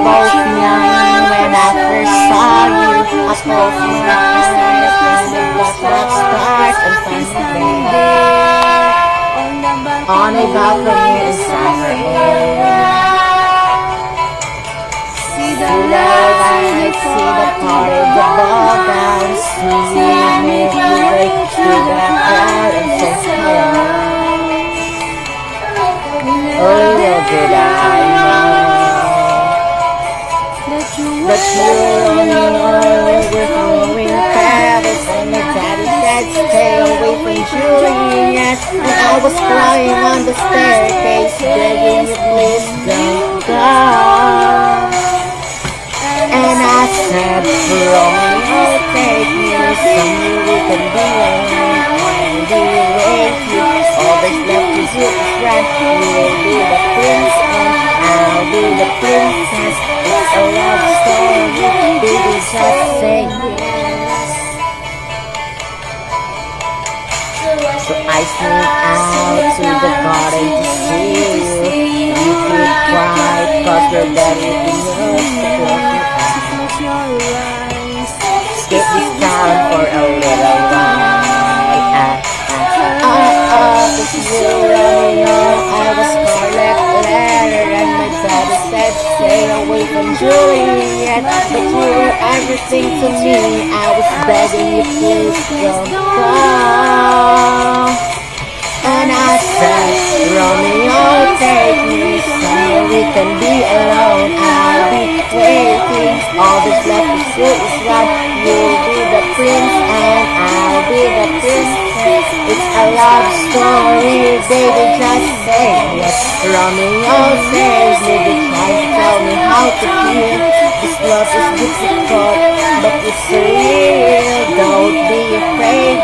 both young when I first saw you. I closed my eyes and the clock starts and finally there on a balcony in summer air. See the lights, see the party, the ball down, see you make your way through the crowd and say hello. Oh, little did I know that you were throwing pebbles and your daddy said stay away from Juliet. And I was crying on the staircase begging you please don't go. And I said, Romeo, take me somewhere we can be alone. And be with you. All that's left to do is run. You will be the prince and I'll be the princess. It's a love story, baby, just say yes. So I sneak out to the garden to see you. You keep quiet cause we're better than yours. Skip this town for a little while. Cause you already know I was Scarlet Letter and my daddy said stay away from Juliet. But you were everything to me. I was begging you please don't go. And I said, Romeo, take me somewhere we can be alone. I'll be waiting. All that's left to do is run. You'll be the prince and I'll be the princess. It's a love story, baby, just say yes. Romeo says, baby, try to tell me how to feel. This love is difficult, but it's real. Don't be afraid,